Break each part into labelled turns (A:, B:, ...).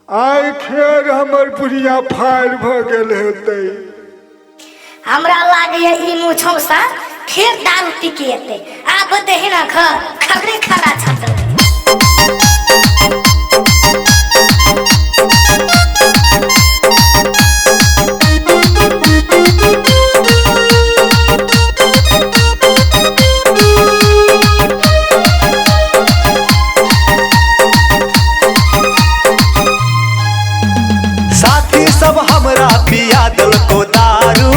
A: आई फेर हमर बुढ़िया फायर भ गेल हेतै।
B: हमरा लागे ई मुछौ सा फिर दारू पी के एतै। आब देहि ना घर खबरे खरा छत।
C: साथी सब हमरा पिया दिल को दारू,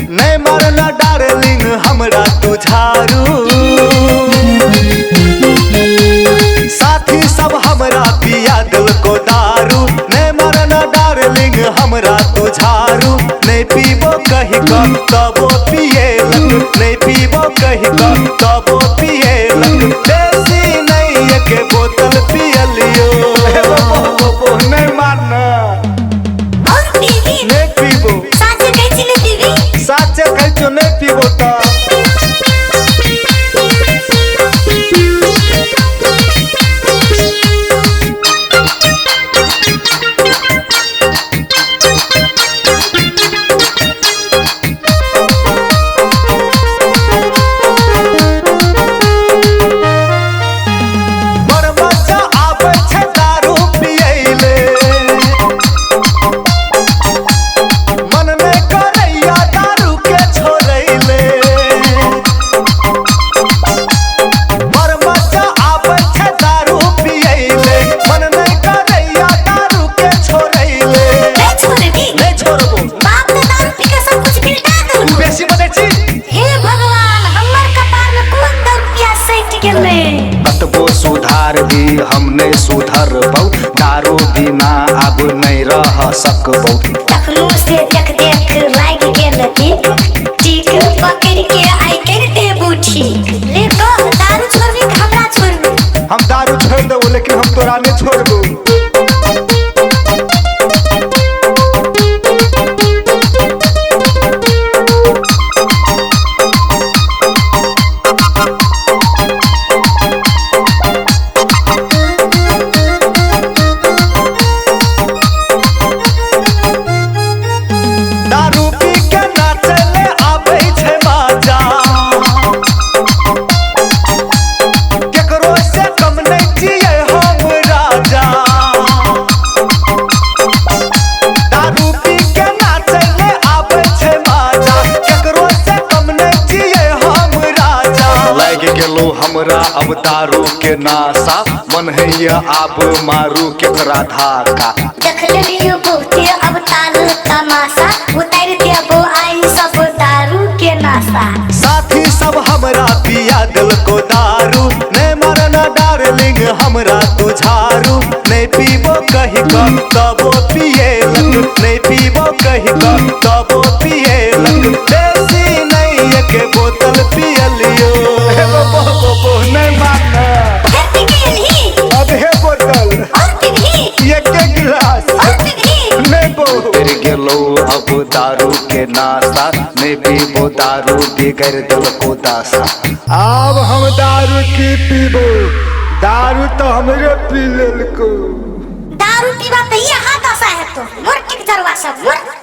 C: नहीं मरना डार्लिंग हमरा तू झारू। साथी सब हमरा पिया दिल को दारू, नहीं मरना डार्लिंग हमरा तू झारू। नहीं पीबो कहीं कम तबो पिए लग, नहीं पीबो कहीं कम तबो पिए लग। देसी नहीं एक बोतल पियलियो
A: नहीं मारना
B: और पीवी
A: नहीं पीबो।
B: साचे कैची नहीं पीवी।
A: साचे कहचो नहीं पीबो त
C: कतबो सुधार भी हम नहीं सुधरबौ, दारू बिना अब नहीं रह सकबौ।
B: तखनो से देख देख लाग गेल ठीक ठीक पकड़ के आई कर दे बूठी। ले तो दारू छोड़बी कि हमरा छोड़बी।
A: हम दारू छोड़ देबो लेकिन हम तोरा नहीं छोड़बो।
C: हमरा अब दारू के नासा मन है अब मारू केकरा धाका।
B: देख लियो बहुते अब तालू तमाशा उतार देबो आई सब दारू के नासा।
C: साथी सब हमरा पिया दिल को दारू, नहीं मरना डार्लिंग हमरा तू झारू। नहीं पीबो कहीं कम तबो पिए लग, नहीं पीबो कहीं कम तबो पिए लग। देसी नहीं एक बोतल पियलियो
A: नहीं मारना आधे बोतल एक गिलास नहीं बो।
C: फिर गेलो अब दारू के नासा, नहीं पीबो दारू बिगड़ दिल को दासा।
A: अब हम दारू की पीबो, दारू तो हमरे पी लेलको।
B: दारू पीबा तो यहाँ दशा है तो मोर टिक जरवा सब मोर।